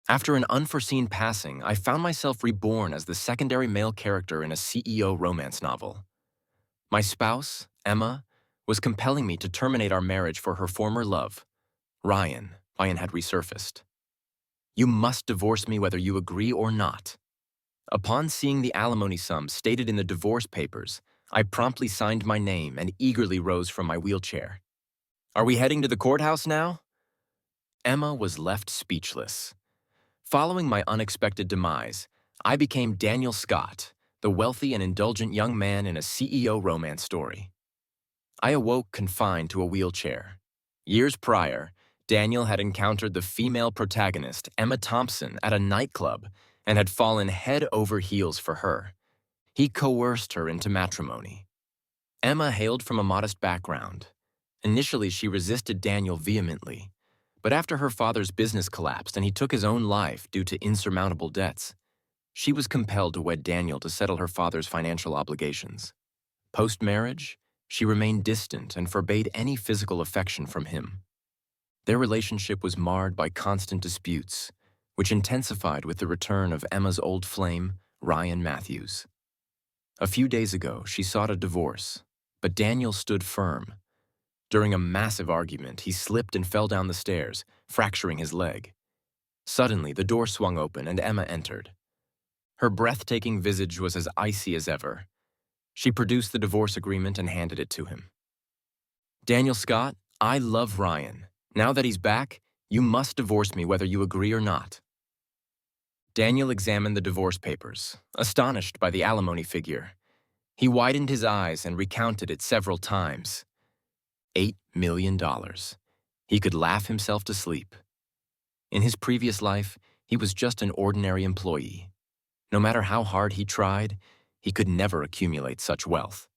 After an unforeseen passing, I found myself reborn as the secondary male character in a CEO romance novel. My spouse, Emma, was compelling me to terminate our marriage for her former love, Ryan. Ryan had resurfaced. You must divorce me whether you agree or not. Upon seeing the alimony sum stated in the divorce papers, I promptly signed my name and eagerly rose from my wheelchair. Are we heading to the courthouse now? Emma was left speechless. Following my unexpected demise, I became Daniel Scott, the wealthy and indulgent young man in a CEO romance story. I awoke confined to a wheelchair. Years prior, Daniel had encountered the female protagonist, Emma Thompson, at a nightclub and had fallen head over heels for her. He coerced her into matrimony. Emma hailed from a modest background. Initially, she resisted Daniel vehemently, but after her father's business collapsed and he took his own life due to insurmountable debts, she was compelled to wed Daniel to settle her father's financial obligations. Post-marriage, she remained distant and forbade any physical affection from him. Their relationship was marred by constant disputes, which intensified with the return of Emma's old flame, Ryan Matthews. A few days ago, she sought a divorce, but Daniel stood firm. During a massive argument, he slipped and fell down the stairs, fracturing his leg. Suddenly, the door swung open and Emma entered. Her breathtaking visage was as icy as ever. She produced the divorce agreement and handed it to him. Daniel Scott, I love Ryan. Now that he's back, you must divorce me whether you agree or not. Daniel examined the divorce papers, astonished by the alimony figure. He widened his eyes and recounted it several times. $8 million. He could laugh himself to sleep. In his previous life, he was just an ordinary employee. No matter how hard he tried, he could never accumulate such wealth.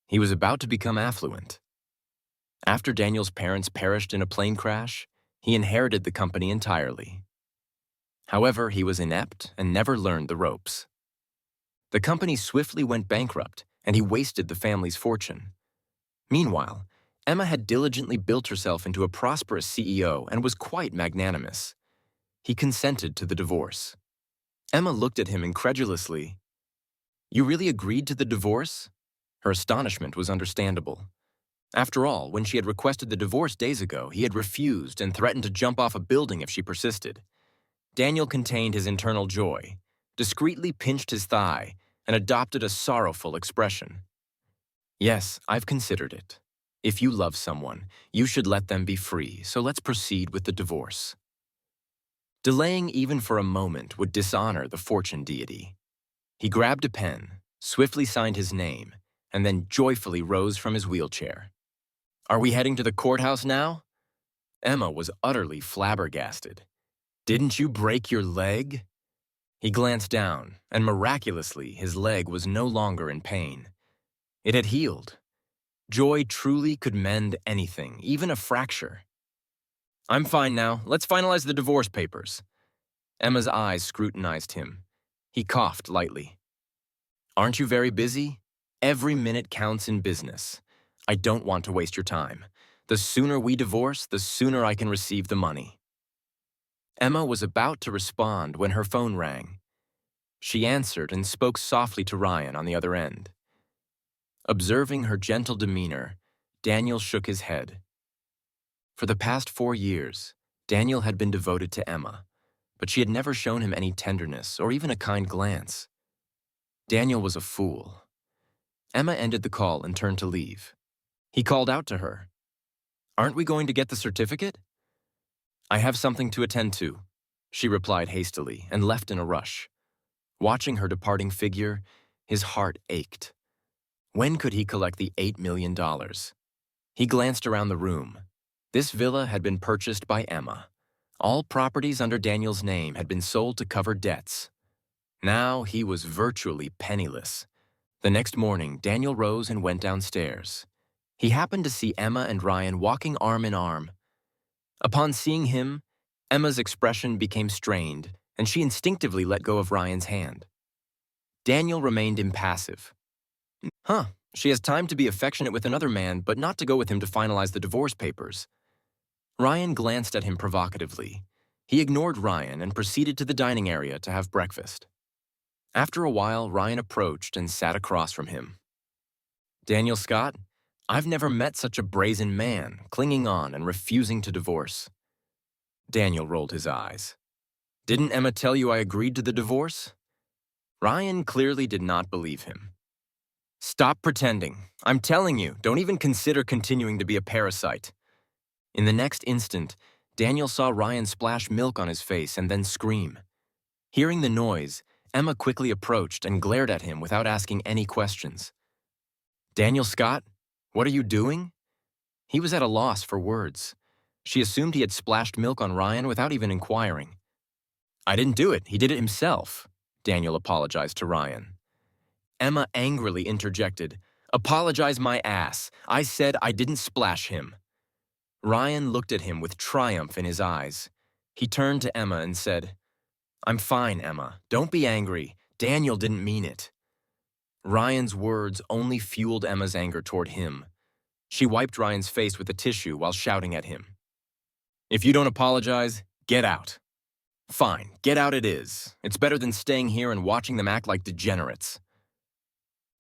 He was about to become affluent. After Daniel's parents perished in a plane crash, he inherited the company entirely. However, he was inept and never learned the ropes. The company swiftly went bankrupt, and he wasted the family's fortune. Meanwhile, Emma had diligently built herself into a prosperous CEO and was quite magnanimous. He consented to the divorce. Emma looked at him incredulously. You really agreed to the divorce? Her astonishment was understandable. After all, when she had requested the divorce days ago, he had refused and threatened to jump off a building if she persisted. Daniel contained his internal joy, discreetly pinched his thigh, and adopted a sorrowful expression. Yes, I've considered it. If you love someone, you should let them be free, so let's proceed with the divorce. Delaying even for a moment would dishonor the fortune deity. He grabbed a pen, swiftly signed his name, and then joyfully rose from his wheelchair. Are we heading to the courthouse now? Emma was utterly flabbergasted. Didn't you break your leg? He glanced down, and miraculously, his leg was no longer in pain. It had healed. Joy truly could mend anything, even a fracture. I'm fine now. Let's finalize the divorce papers. Emma's eyes scrutinized him. He coughed lightly. Aren't you very busy? Every minute counts in business. I don't want to waste your time. The sooner we divorce, the sooner I can receive the money. Emma was about to respond when her phone rang. She answered and spoke softly to Ryan on the other end. Observing her gentle demeanor, Daniel shook his head. For the past 4 years, Daniel had been devoted to Emma, but she had never shown him any tenderness or even a kind glance. Daniel was a fool. Emma ended the call and turned to leave. He called out to her. Aren't we going to get the certificate? I have something to attend to, she replied hastily and left in a rush. Watching her departing figure, his heart ached. When could he collect the $8 million? He glanced around the room. This villa had been purchased by Emma. All properties under Daniel's name had been sold to cover debts. Now he was virtually penniless. The next morning, Daniel rose and went downstairs. He happened to see Emma and Ryan walking arm in arm. Upon seeing him, Emma's expression became strained, and she instinctively let go of Ryan's hand. Daniel remained impassive. She has time to be affectionate with another man, but not to go with him to finalize the divorce papers. Ryan glanced at him provocatively. He ignored Ryan and proceeded to the dining area to have breakfast. After a while, Ryan approached and sat across from him. Daniel Scott, I've never met such a brazen man, clinging on and refusing to divorce. Daniel rolled his eyes. Didn't Emma tell you I agreed to the divorce? Ryan clearly did not believe him. Stop pretending. I'm telling you, don't even consider continuing to be a parasite. In the next instant, Daniel saw Ryan splash milk on his face and then scream. Hearing the noise, Emma quickly approached and glared at him without asking any questions. Daniel Scott, what are you doing? He was at a loss for words. She assumed he had splashed milk on Ryan without even inquiring. I didn't do it. He did it himself, Daniel apologized to Ryan. Emma angrily interjected, Apologize my ass. I said I didn't splash him. Ryan looked at him with triumph in his eyes. He turned to Emma and said, I'm fine, Emma. Don't be angry. Daniel didn't mean it. Ryan's words only fueled Emma's anger toward him. She wiped Ryan's face with a tissue while shouting at him. If you don't apologize, get out. Fine, get out it is. It's better than staying here and watching them act like degenerates.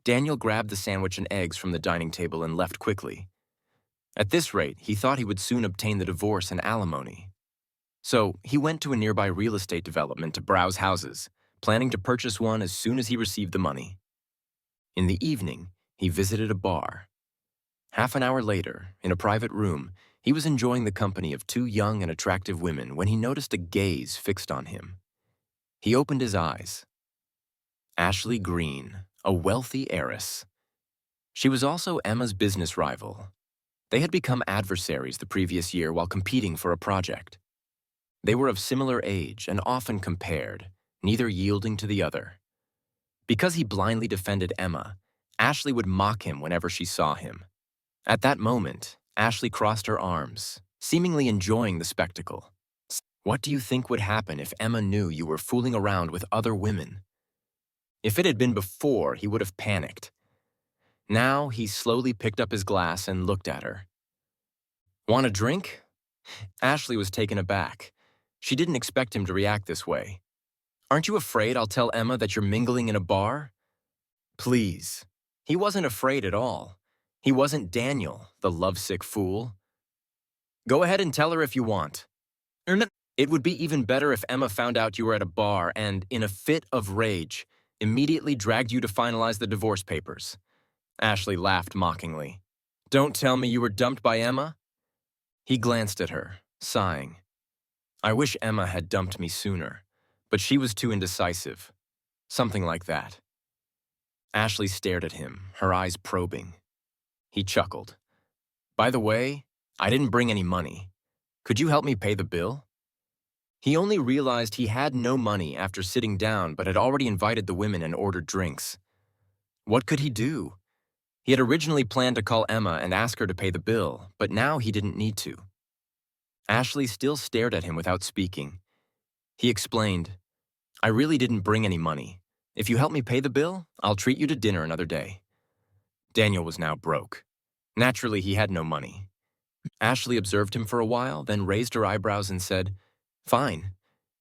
Daniel grabbed the sandwich and eggs from the dining table and left quickly. At this rate, he thought he would soon obtain the divorce and alimony. So he went to a nearby real estate development to browse houses, planning to purchase one as soon as he received the money. In the evening, he visited a bar. Half an hour later, in a private room, he was enjoying the company of two young and attractive women when he noticed a gaze fixed on him. He opened his eyes. Ashley Green, a wealthy heiress. She was also Emma's business rival. They had become adversaries the previous year while competing for a project. They were of similar age and often compared, neither yielding to the other. Because he blindly defended Emma, Ashley would mock him whenever she saw him. At that moment, Ashley crossed her arms, seemingly enjoying the spectacle. What do you think would happen if Emma knew you were fooling around with other women? If it had been before, he would have panicked. Now, he slowly picked up his glass and looked at her. Want a drink? Ashley was taken aback. She didn't expect him to react this way. Aren't you afraid I'll tell Emma that you're mingling in a bar? Please. He wasn't afraid at all. He wasn't Daniel, the lovesick fool. Go ahead and tell her if you want. It would be even better if Emma found out you were at a bar and, in a fit of rage, immediately dragged you to finalize the divorce papers. Ashley laughed mockingly. Don't tell me you were dumped by Emma? He glanced at her, sighing. I wish Emma had dumped me sooner, but she was too indecisive. Something like that. Ashley stared at him, her eyes probing. He chuckled. By the way, I didn't bring any money. Could you help me pay the bill? He only realized he had no money after sitting down but had already invited the women and ordered drinks. What could he do? He had originally planned to call Emma and ask her to pay the bill, but now he didn't need to. Ashley still stared at him without speaking. He explained, I really didn't bring any money. If you help me pay the bill, I'll treat you to dinner another day. Daniel was now broke. Naturally, he had no money. Ashley observed him for a while, then raised her eyebrows and said, Fine.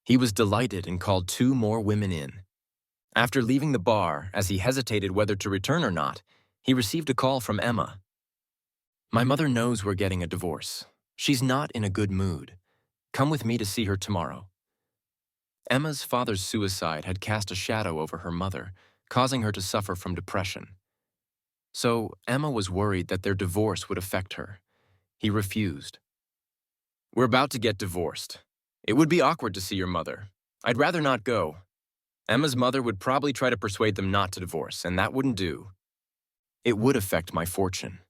He was delighted and called two more women in. After leaving the bar, as he hesitated whether to return or not, he received a call from Emma. My mother knows we're getting a divorce. She's not in a good mood. Come with me to see her tomorrow. Emma's father's suicide had cast a shadow over her mother, causing her to suffer from depression. So Emma was worried that their divorce would affect her. He refused. We're about to get divorced. It would be awkward to see your mother. I'd rather not go. Emma's mother would probably try to persuade them not to divorce, and that wouldn't do. It would affect my fortune.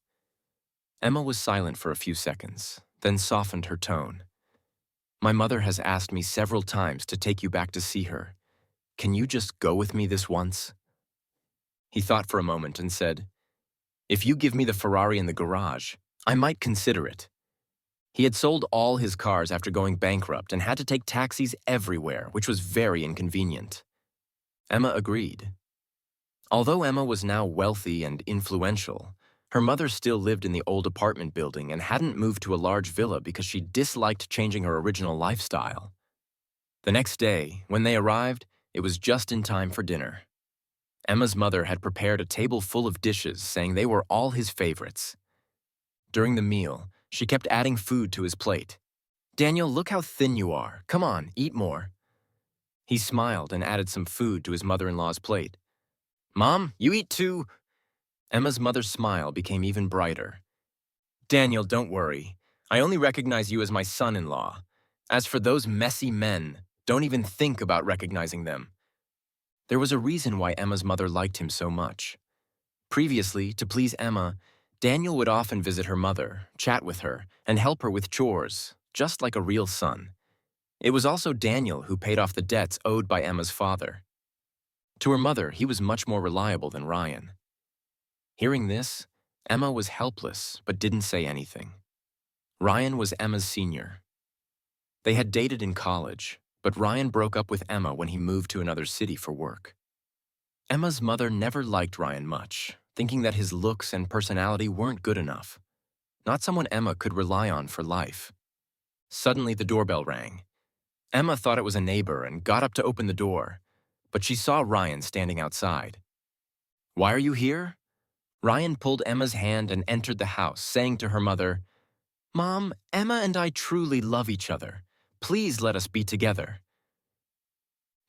Emma was silent for a few seconds, then softened her tone. My mother has asked me several times to take you back to see her. Can you just go with me this once? He thought for a moment and said, If you give me the Ferrari in the garage, I might consider it. He had sold all his cars after going bankrupt and had to take taxis everywhere, which was very inconvenient. Emma agreed. Although Emma was now wealthy and influential, her mother still lived in the old apartment building and hadn't moved to a large villa because she disliked changing her original lifestyle. The next day, when they arrived, it was just in time for dinner. Emma's mother had prepared a table full of dishes, saying they were all his favorites. During the meal, she kept adding food to his plate. "Daniel, look how thin you are. Come on, eat more." He smiled and added some food to his mother-in-law's plate. "Mom, you eat too." Emma's mother's smile became even brighter. "Daniel, don't worry. I only recognize you as my son-in-law. As for those messy men, don't even think about recognizing them." There was a reason why Emma's mother liked him so much. Previously, to please Emma, Daniel would often visit her mother, chat with her, and help her with chores, just like a real son. It was also Daniel who paid off the debts owed by Emma's father. To her mother, he was much more reliable than Ryan. Hearing this, Emma was helpless but didn't say anything. Ryan was Emma's senior. They had dated in college, but Ryan broke up with Emma when he moved to another city for work. Emma's mother never liked Ryan much, thinking that his looks and personality weren't good enough. Not someone Emma could rely on for life. Suddenly, the doorbell rang. Emma thought it was a neighbor and got up to open the door, but she saw Ryan standing outside. "Why are you here?" Ryan pulled Emma's hand and entered the house, saying to her mother, "Mom, Emma and I truly love each other. Please let us be together."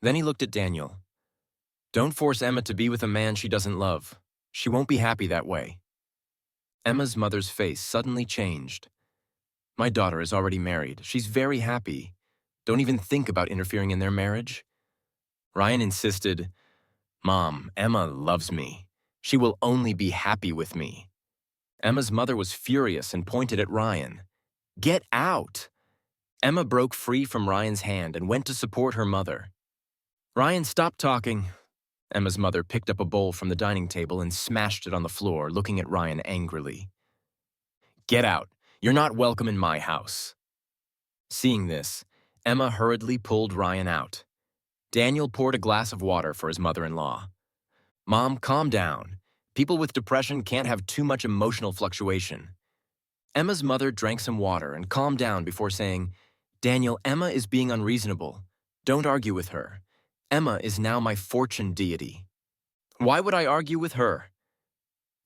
Then he looked at Daniel. "Don't force Emma to be with a man she doesn't love. She won't be happy that way." Emma's mother's face suddenly changed. "My daughter is already married. She's very happy. Don't even think about interfering in their marriage." Ryan insisted, "Mom, Emma loves me. She will only be happy with me." Emma's mother was furious and pointed at Ryan. "Get out!" Emma broke free from Ryan's hand and went to support her mother. "Ryan, stop talking." Emma's mother picked up a bowl from the dining table and smashed it on the floor, looking at Ryan angrily. "Get out. You're not welcome in my house." Seeing this, Emma hurriedly pulled Ryan out. Daniel poured a glass of water for his mother-in-law. "Mom, calm down. People with depression can't have too much emotional fluctuation." Emma's mother drank some water and calmed down before saying, "Daniel, Emma is being unreasonable. Don't argue with her. Emma is now my fortune deity." "Why would I argue with her?"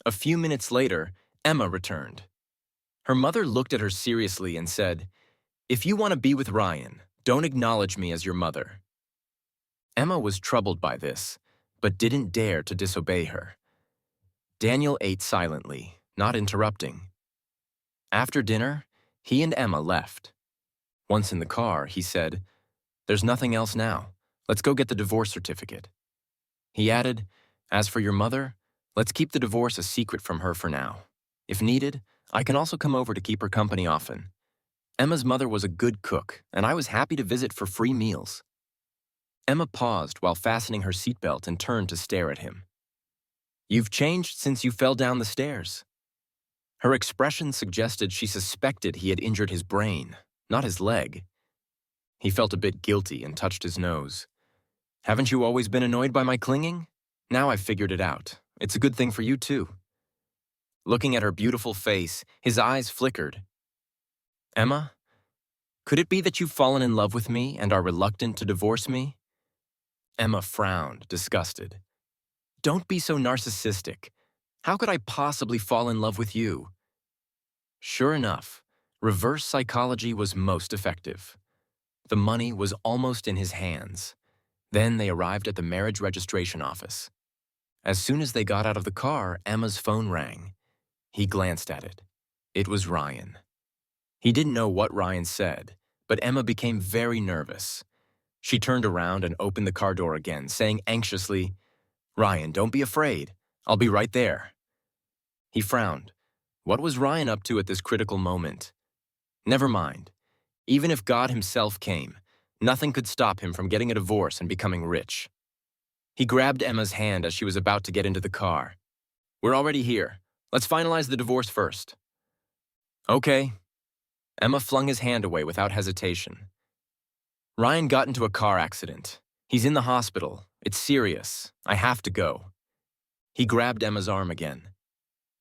A few minutes later, Emma returned. Her mother looked at her seriously and said, "If you want to be with Ryan, don't acknowledge me as your mother." Emma was troubled by this, but didn't dare to disobey her. Daniel ate silently, not interrupting. After dinner, he and Emma left. Once in the car, he said, "There's nothing else now. Let's go get the divorce certificate." He added, "As for your mother, let's keep the divorce a secret from her for now. If needed, I can also come over to keep her company often." Emma's mother was a good cook, and I was happy to visit for free meals. Emma paused while fastening her seatbelt and turned to stare at him. "You've changed since you fell down the stairs." Her expression suggested she suspected he had injured his brain, not his leg. He felt a bit guilty and touched his nose. "Haven't you always been annoyed by my clinging? Now I've figured it out. It's a good thing for you too." Looking at her beautiful face, his eyes flickered. "Emma, could it be that you've fallen in love with me and are reluctant to divorce me?" Emma frowned, disgusted. "Don't be so narcissistic. How could I possibly fall in love with you?" Sure enough, reverse psychology was most effective. The money was almost in his hands. Then they arrived at the marriage registration office. As soon as they got out of the car, Emma's phone rang. He glanced at it. It was Ryan. He didn't know what Ryan said, but Emma became very nervous. She turned around and opened the car door again, saying anxiously, "Ryan, don't be afraid. I'll be right there." He frowned. What was Ryan up to at this critical moment? Never mind. Even if God himself came, nothing could stop him from getting a divorce and becoming rich. He grabbed Emma's hand as she was about to get into the car. "We're already here. Let's finalize the divorce first." "Okay." Emma flung his hand away without hesitation. "Ryan got into a car accident. He's in the hospital. It's serious. I have to go." He grabbed Emma's arm again.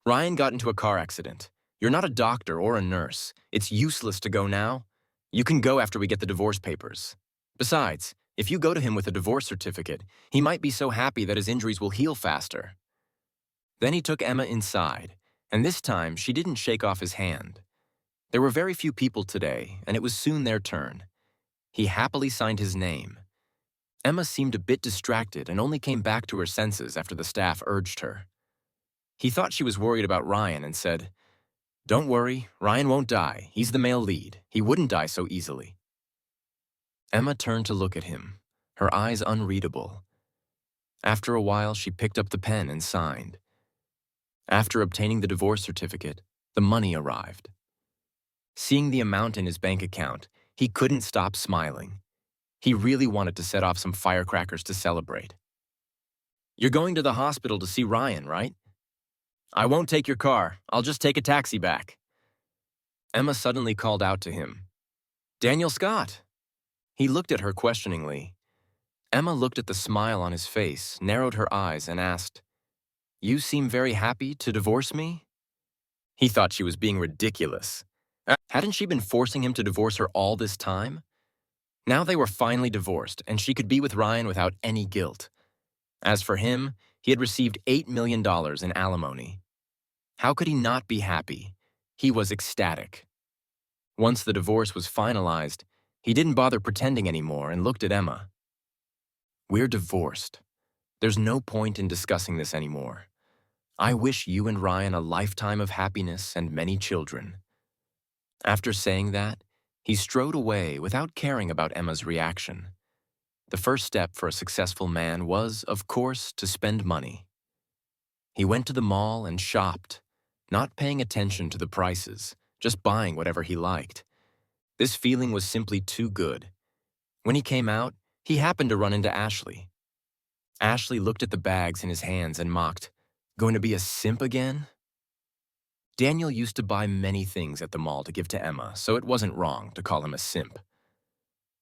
"Ryan got into a car accident. You're not a doctor or a nurse. It's useless to go now. You can go after we get the divorce papers. Besides, if you go to him with a divorce certificate, he might be so happy that his injuries will heal faster. Then he took Emma inside, and this time she didn't shake off his hand. There were very few people today, and it was soon their turn. He happily signed his name. Emma seemed a bit distracted and only came back to her senses after the staff urged her. He thought she was worried about Ryan and said, "Don't worry, Ryan won't die. He's the male lead. He wouldn't die so easily." Emma turned to look at him, her eyes unreadable. After a while, she picked up the pen and signed. After obtaining the divorce certificate, the money arrived. Seeing the amount in his bank account, he couldn't stop smiling. He really wanted to set off some firecrackers to celebrate. "You're going to the hospital to see Ryan, right?" "I won't take your car. I'll just take a taxi back." Emma suddenly called out to him, "Daniel Scott!" He looked at her questioningly. Emma looked at the smile on his face, narrowed her eyes, and asked, "You seem very happy to divorce me?" He thought she was being ridiculous. Hadn't she been forcing him to divorce her all this time? Now they were finally divorced, and she could be with Ryan without any guilt. As for him, he had received $8 million in alimony. How could he not be happy? He was ecstatic. Once the divorce was finalized, he didn't bother pretending anymore and looked at Emma. "We're divorced. There's no point in discussing this anymore. I wish you and Ryan a lifetime of happiness and many children." After saying that, he strode away without caring about Emma's reaction. The first step for a successful man was, of course, to spend money. He went to the mall and shopped, not paying attention to the prices, just buying whatever he liked. This feeling was simply too good. When he came out, he happened to run into Ashley. Ashley looked at the bags in his hands and mocked, "Going to be a simp again?" Daniel used to buy many things at the mall to give to Emma, so it wasn't wrong to call him a simp.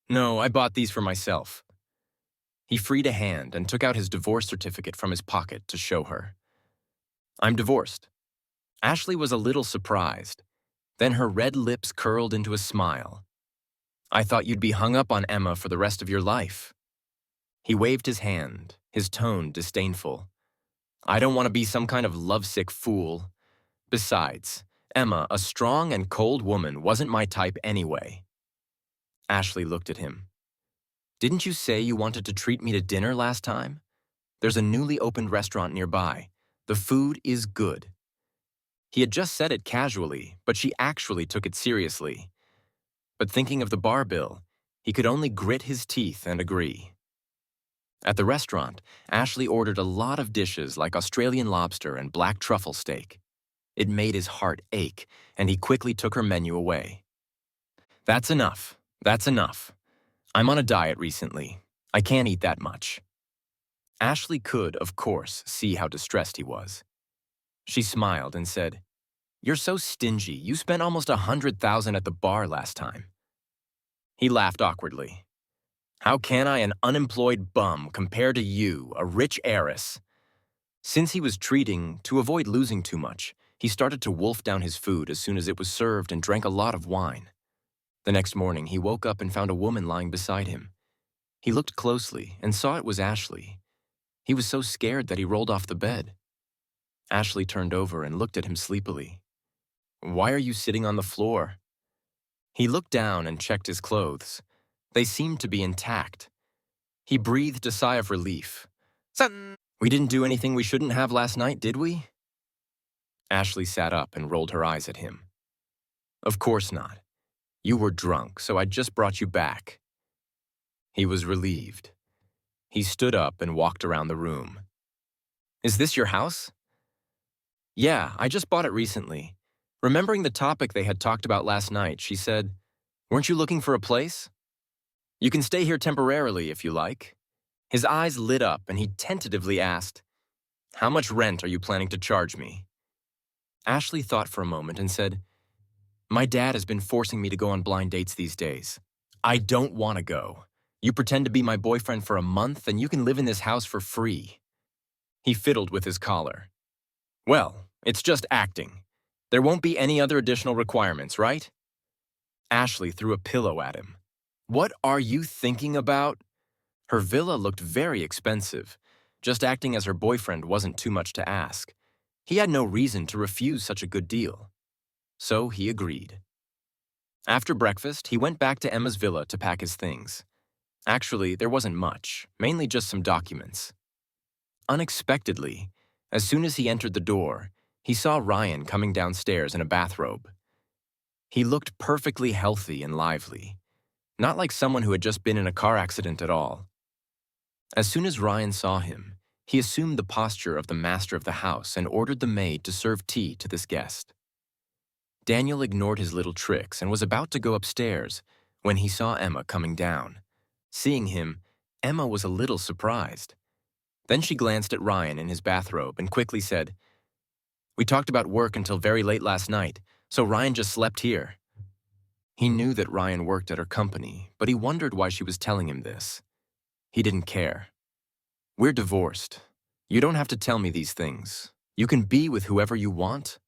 "No, I bought these for myself." He freed a hand and took out his divorce certificate from his pocket to show her. "I'm divorced." Ashley was a little surprised. Then her red lips curled into a smile. "I thought you'd be hung up on Emma for the rest of your life." He waved his hand, his tone disdainful. "I don't want to be some kind of lovesick fool. Besides, Emma, a strong and cold woman, wasn't my type anyway." Ashley looked at him. "Didn't you say you wanted to treat me to dinner last time? There's a newly opened restaurant nearby. The food is good." He had just said it casually, but she actually took it seriously. But thinking of the bar bill, he could only grit his teeth and agree. At the restaurant, Ashley ordered a lot of dishes like Australian lobster and black truffle steak. It made his heart ache, and he quickly took her menu away. "That's enough. That's enough. I'm on a diet recently. I can't eat that much." Ashley could, of course, see how distressed he was. She smiled and said, "You're so stingy. You spent almost $100,000 at the bar last time." He laughed awkwardly. "How can I, an unemployed bum, compare to you, a rich heiress?" Since he was treating, to avoid losing too much, he started to wolf down his food as soon as it was served and drank a lot of wine. The next morning, he woke up and found a woman lying beside him. He looked closely and saw it was Ashley. He was so scared that he rolled off the bed. Ashley turned over and looked at him sleepily. "Why are you sitting on the floor?" He looked down and checked his clothes. They seemed to be intact. He breathed a sigh of relief. "We didn't do anything we shouldn't have last night, did we?" Ashley sat up and rolled her eyes at him. "Of course not. You were drunk, so I just brought you back." He was relieved. He stood up and walked around the room. "Is this your house?" "Yeah, I just bought it recently." Remembering the topic they had talked about last night, she said, "Weren't you looking for a place?" "You can stay here temporarily if you like." His eyes lit up and he tentatively asked, "How much rent are you planning to charge me?" Ashley thought for a moment and said, "My dad has been forcing me to go on blind dates these days. I don't want to go. You pretend to be my boyfriend for a month and you can live in this house for free." He fiddled with his collar. "Well, it's just acting. There won't be any other additional requirements, right?" Ashley threw a pillow at him. What are you thinking about? Her villa looked very expensive. Just acting as her boyfriend wasn't too much to ask. He had no reason to refuse such a good deal. So he agreed. After breakfast, he went back to Emma's villa to pack his things. Actually, there wasn't much, mainly just some documents. Unexpectedly, as soon as he entered the door, he saw Ryan coming downstairs in a bathrobe. He looked perfectly healthy and lively, not like someone who had just been in a car accident at all. As soon as Ryan saw him, he assumed the posture of the master of the house and ordered the maid to serve tea to this guest. Daniel ignored his little tricks and was about to go upstairs when he saw Emma coming down. Seeing him, Emma was a little surprised. Then she glanced at Ryan in his bathrobe and quickly said, "We talked about work until very late last night, so Ryan just slept here." He knew that Ryan worked at her company, but he wondered why she was telling him this. He didn't care. "We're divorced. You don't have to tell me these things. You can be with whoever you want."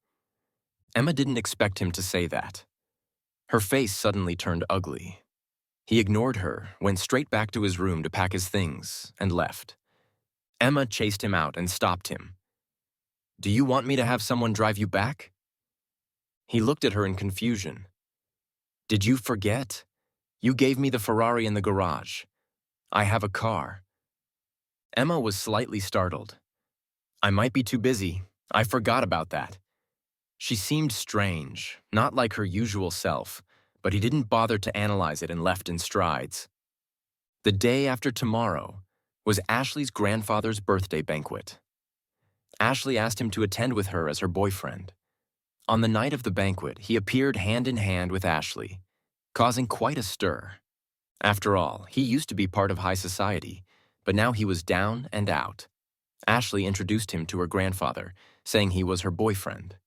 Emma didn't expect him to say that. Her face suddenly turned ugly. He ignored her, went straight back to his room to pack his things, and left. Emma chased him out and stopped him. "Do you want me to have someone drive you back?" He looked at her in confusion. "Did you forget? You gave me the Ferrari in the garage. I have a car." Emma was slightly startled. "I might be too busy. I forgot about that." She seemed strange, not like her usual self, but he didn't bother to analyze it and left in strides. The day after tomorrow was Ashley's grandfather's birthday banquet. Ashley asked him to attend with her as her boyfriend. On the night of the banquet, he appeared hand in hand with Ashley, causing quite a stir. After all, he used to be part of high society, but now he was down and out. Ashley introduced him to her grandfather, saying he was her boyfriend.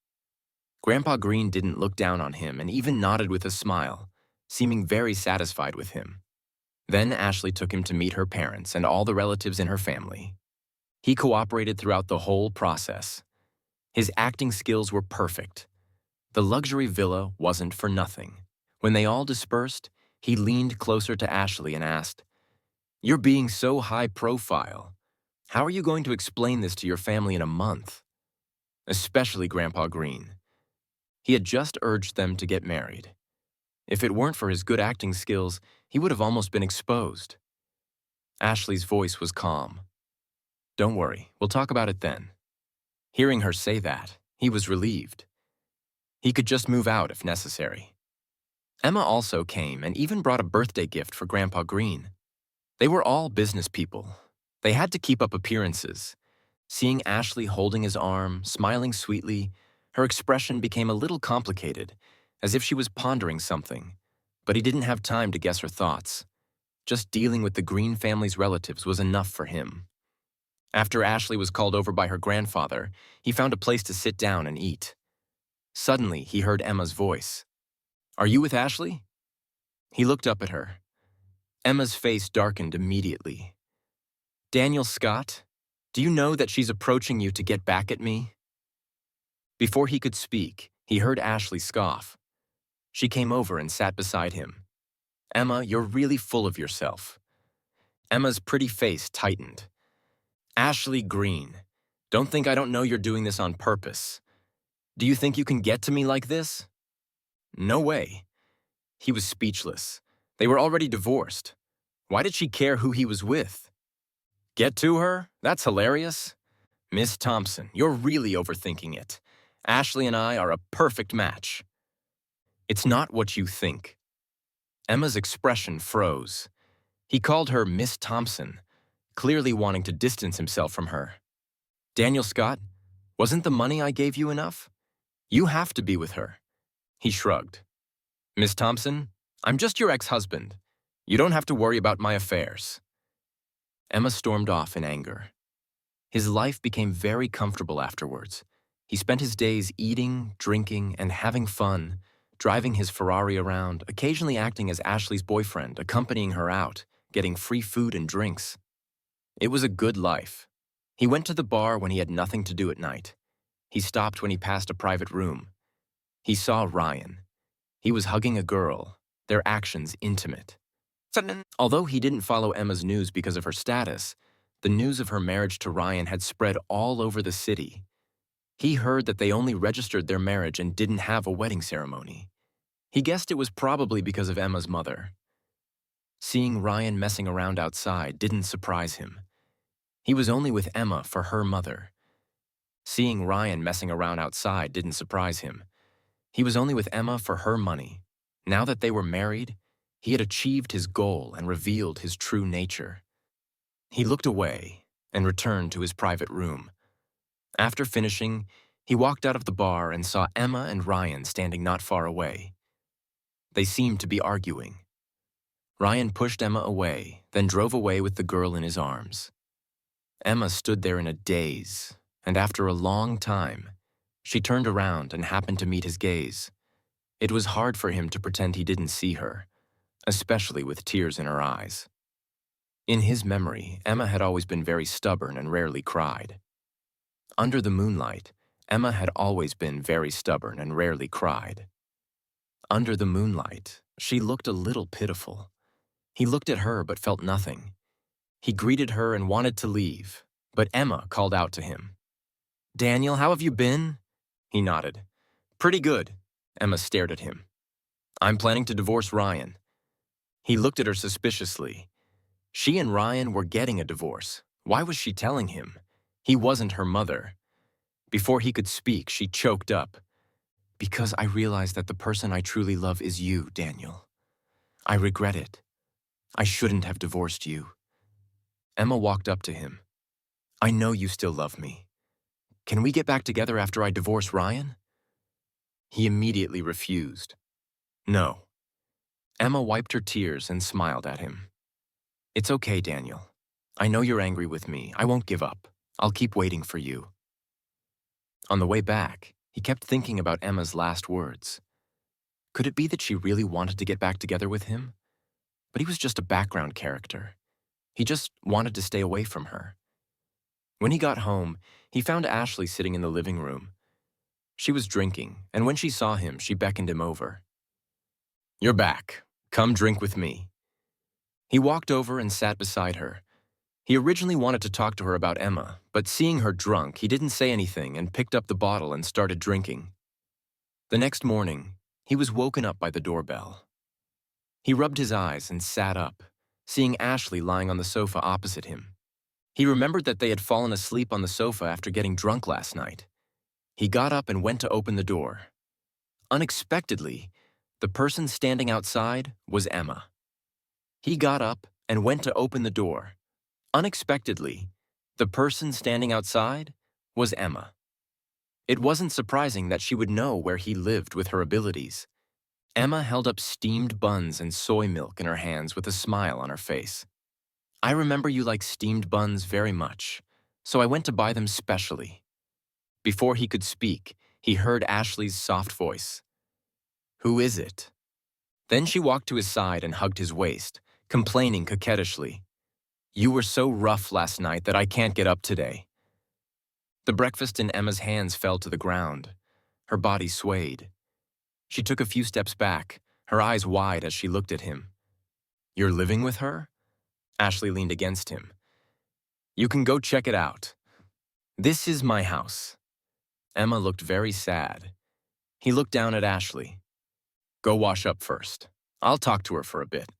Grandpa Green didn't look down on him and even nodded with a smile, seeming very satisfied with him. Then Ashley took him to meet her parents and all the relatives in her family. He cooperated throughout the whole process. His acting skills were perfect. The luxury villa wasn't for nothing. When they all dispersed, he leaned closer to Ashley and asked, "You're being so high profile. How are you going to explain this to your family in a month?" Especially Grandpa Green. He had just urged them to get married. If it weren't for his good acting skills, he would have almost been exposed. Ashley's voice was calm. "Don't worry, we'll talk about it then." Hearing her say that, he was relieved. He could just move out if necessary. Emma also came and even brought a birthday gift for Grandpa Green. They were all business people. They had to keep up appearances. Seeing Ashley holding his arm, smiling sweetly, her expression became a little complicated, as if she was pondering something. But he didn't have time to guess her thoughts. Just dealing with the Green family's relatives was enough for him. After Ashley was called over by her grandfather, he found a place to sit down and eat. Suddenly, he heard Emma's voice. "Are you with Ashley?" He looked up at her. Emma's face darkened immediately. "Daniel Scott, do you know that she's approaching you to get back at me?" Before he could speak, he heard Ashley scoff. She came over and sat beside him. "Emma, you're really full of yourself." Emma's pretty face tightened. "Ashley Green, don't think I don't know you're doing this on purpose. Do you think you can get to me like this?" "No way." He was speechless. They were already divorced. Why did she care who he was with? "Get to her? That's hilarious." "Miss Thompson, you're really overthinking it. Ashley and I are a perfect match." "It's not what you think." Emma's expression froze. He called her Miss Thompson, clearly wanting to distance himself from her. "Daniel Scott, wasn't the money I gave you enough? You have to be with her." He shrugged. "Miss Thompson, I'm just your ex-husband. You don't have to worry about my affairs." Emma stormed off in anger. His life became very comfortable afterwards. He spent his days eating, drinking, and having fun, driving his Ferrari around, occasionally acting as Ashley's boyfriend, accompanying her out, getting free food and drinks. It was a good life. He went to the bar when he had nothing to do at night. He stopped when he passed a private room. He saw Ryan. He was hugging a girl, their actions intimate. Although he didn't follow Emma's news because of her status, the news of her marriage to Ryan had spread all over the city. He heard that they only registered their marriage and didn't have a wedding ceremony. He guessed it was probably because of Emma's mother. Seeing Ryan messing around outside didn't surprise him. He was only with Emma for her mother. Seeing Ryan messing around outside didn't surprise him. He was only with Emma for her money. Now that they were married, he had achieved his goal and revealed his true nature. He looked away and returned to his private room. After finishing, he walked out of the bar and saw Emma and Ryan standing not far away. They seemed to be arguing. Ryan pushed Emma away, then drove away with the girl in his arms. Emma stood there in a daze, and after a long time, she turned around and happened to meet his gaze. It was hard for him to pretend he didn't see her, especially with tears in her eyes. In his memory, Emma had always been very stubborn and rarely cried. Under the moonlight, Emma had always been very stubborn and rarely cried. Under the moonlight, she looked a little pitiful. He looked at her but felt nothing. He greeted her and wanted to leave, but Emma called out to him. "Daniel, how have you been?" He nodded. "Pretty good." Emma stared at him. "I'm planning to divorce Ryan." He looked at her suspiciously. She and Ryan were getting a divorce. Why was she telling him? He wasn't her mother. Before he could speak, she choked up. "Because I realize that the person I truly love is you, Daniel. I regret it. I shouldn't have divorced you." Emma walked up to him. "I know you still love me. Can we get back together after I divorce Ryan?" He immediately refused. "No." Emma wiped her tears and smiled at him. "It's okay, Daniel. I know you're angry with me. I won't give up. I'll keep waiting for you." On the way back, he kept thinking about Emma's last words. Could it be that she really wanted to get back together with him? But he was just a background character. He just wanted to stay away from her. When he got home, he found Ashley sitting in the living room. She was drinking, and when she saw him, she beckoned him over. "You're back. Come drink with me." He walked over and sat beside her. He originally wanted to talk to her about Emma, but seeing her drunk, he didn't say anything and picked up the bottle and started drinking. The next morning, he was woken up by the doorbell. He rubbed his eyes and sat up, seeing Ashley lying on the sofa opposite him. He remembered that they had fallen asleep on the sofa after getting drunk last night. He got up and went to open the door. Unexpectedly, the person standing outside was Emma. He got up and went to open the door. Unexpectedly, the person standing outside was Emma. It wasn't surprising that she would know where he lived with her abilities. Emma held up steamed buns and soy milk in her hands with a smile on her face. "I remember you like steamed buns very much, so I went to buy them specially." Before he could speak, he heard Ashley's soft voice. "Who is it?" Then she walked to his side and hugged his waist, complaining coquettishly. "You were so rough last night that I can't get up today." The breakfast in Emma's hands fell to the ground. Her body swayed. She took a few steps back, her eyes wide as she looked at him. "You're living with her?" Ashley leaned against him. "You can go check it out. This is my house." Emma looked very sad. He looked down at Ashley. "Go wash up first. I'll talk to her for a bit."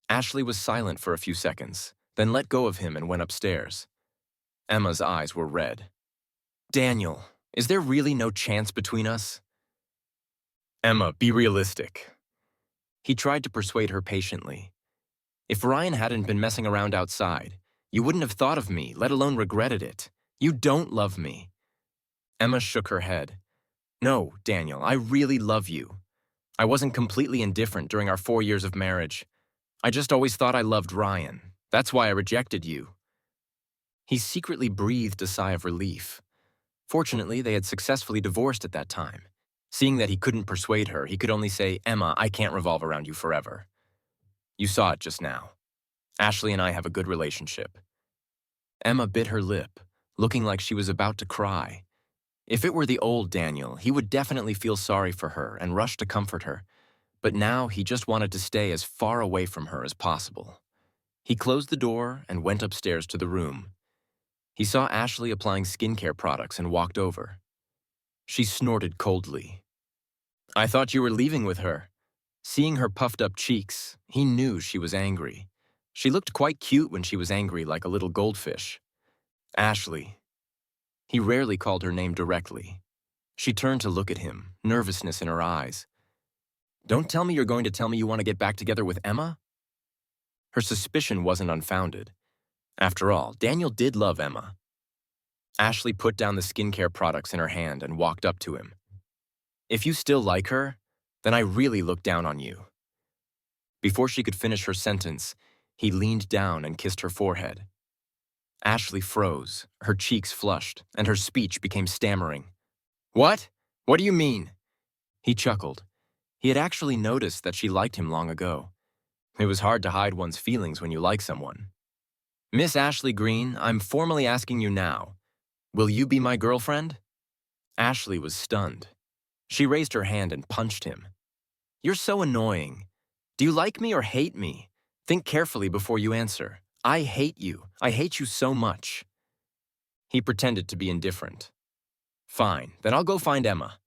Ashley was silent for a few seconds, then let go of him and went upstairs. Emma's eyes were red. "Daniel, is there really no chance between us?" "Emma, be realistic." He tried to persuade her patiently. "If Ryan hadn't been messing around outside, you wouldn't have thought of me, let alone regretted it. You don't love me." Emma shook her head. "No, Daniel, I really love you. I wasn't completely indifferent during our 4 years of marriage. I just always thought I loved Ryan. That's why I rejected you." He secretly breathed a sigh of relief. Fortunately, they had successfully divorced at that time. Seeing that he couldn't persuade her, he could only say, "Emma, I can't revolve around you forever. You saw it just now. Ashley and I have a good relationship." Emma bit her lip, looking like she was about to cry. If it were the old Daniel, he would definitely feel sorry for her and rush to comfort her. but now he just wanted to stay as far away from her as possible. He closed the door and went upstairs to the room. He saw Ashley applying skincare products and walked over. She snorted coldly. "I thought you were leaving with her." Seeing her puffed up cheeks, he knew she was angry. She looked quite cute when she was angry, like a little goldfish. "Ashley." He rarely called her name directly. She turned to look at him, nervousness in her eyes. "Don't tell me you're going to tell me you want to get back together with Emma?" Her suspicion wasn't unfounded. After all, Daniel did love Emma. Ashley put down the skincare products in her hand and walked up to him. "If you still like her, then I really look down on you." Before she could finish her sentence, he leaned down and kissed her forehead. Ashley froze, her cheeks flushed, and her speech became stammering. "What? What do you mean?" He chuckled. He had actually noticed that she liked him long ago. It was hard to hide one's feelings when you like someone. "Miss Ashley Green, I'm formally asking you now. Will you be my girlfriend?" Ashley was stunned. She raised her hand and punched him. "You're so annoying. Do you like me or hate me? Think carefully before you answer. I hate you. I hate you so much." He pretended to be indifferent. "Fine, then I'll go find Emma."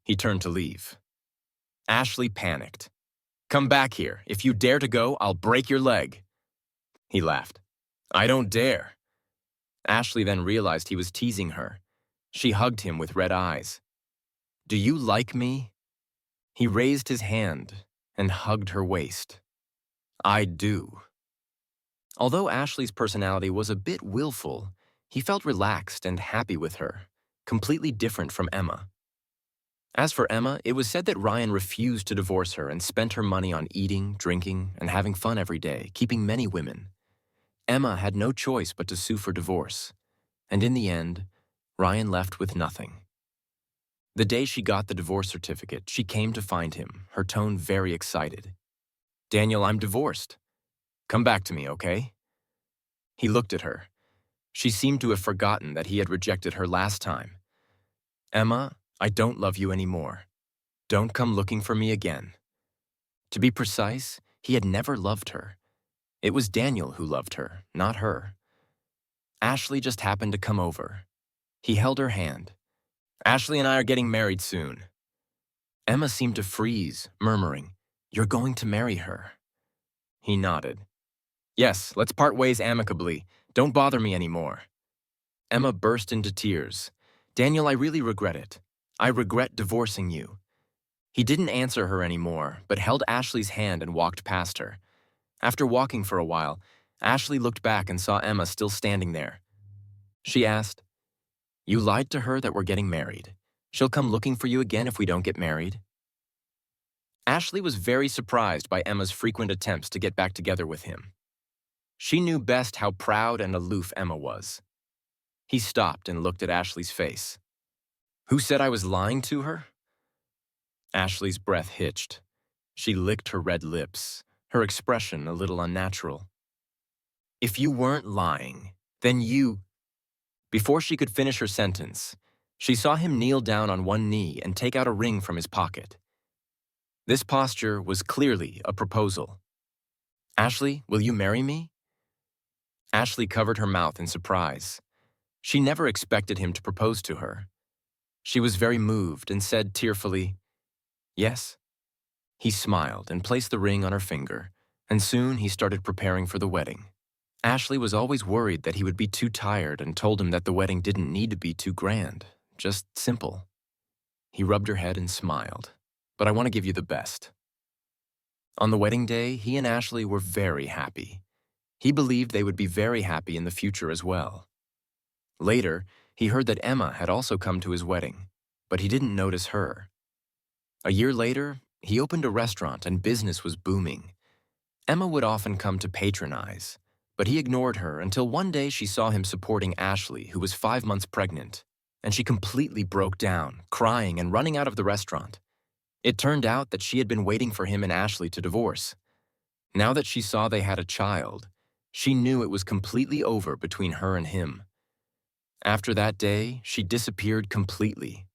He turned to leave. Ashley panicked. "Come back here. If you dare to go, I'll break your leg." He laughed. "I don't dare." Ashley then realized he was teasing her. She hugged him with red eyes. "Do you like me?" He raised his hand and hugged her waist. "I do." Although Ashley's personality was a bit willful, he felt relaxed and happy with her, completely different from Emma. As for Emma, it was said that Ryan refused to divorce her and spent her money on eating, drinking, and having fun every day, keeping many women. Emma had no choice but to sue for divorce, and in the end, Ryan left with nothing. The day she got the divorce certificate, she came to find him, her tone very excited. "Daniel, I'm divorced. Come back to me, okay?" He looked at her. She seemed to have forgotten that he had rejected her last time. "Emma, I don't love you anymore. Don't come looking for me again." To be precise, he had never loved her. It was Daniel who loved her, not her. Ashley just happened to come over. He held her hand. "Ashley and I are getting married soon." Emma seemed to freeze, murmuring, "You're going to marry her." He nodded. "Yes, let's part ways amicably. Don't bother me anymore." Emma burst into tears. "Daniel, I really regret it. I regret divorcing you." He didn't answer her anymore, but held Ashley's hand and walked past her. After walking for a while, Ashley looked back and saw Emma still standing there. She asked, "You lied to her that we're getting married. She'll come looking for you again if we don't get married?" Ashley was very surprised by Emma's frequent attempts to get back together with him. She knew best how proud and aloof Emma was. He stopped and looked at Ashley's face. "Who said I was lying to her?" Ashley's breath hitched. She licked her red lips, her expression a little unnatural. "If you weren't lying, then you—" Before she could finish her sentence, she saw him kneel down on one knee and take out a ring from his pocket. This posture was clearly a proposal. "Ashley, will you marry me?" Ashley covered her mouth in surprise. She never expected him to propose to her. She was very moved and said tearfully, "Yes." He smiled and placed the ring on her finger, and soon he started preparing for the wedding. Ashley was always worried that he would be too tired and told him that the wedding didn't need to be too grand, just simple. He rubbed her head and smiled, "But I want to give you the best." On the wedding day, he and Ashley were very happy. He believed they would be very happy in the future as well. Later, he heard that Emma had also come to his wedding, but he didn't notice her. A year later, he opened a restaurant and business was booming. Emma would often come to patronize, but he ignored her until one day she saw him supporting Ashley, who was 5 months pregnant, and she completely broke down, crying and running out of the restaurant. It turned out that she had been waiting for him and Ashley to divorce. Now that she saw they had a child, she knew it was completely over between her and him. After that day, she disappeared completely.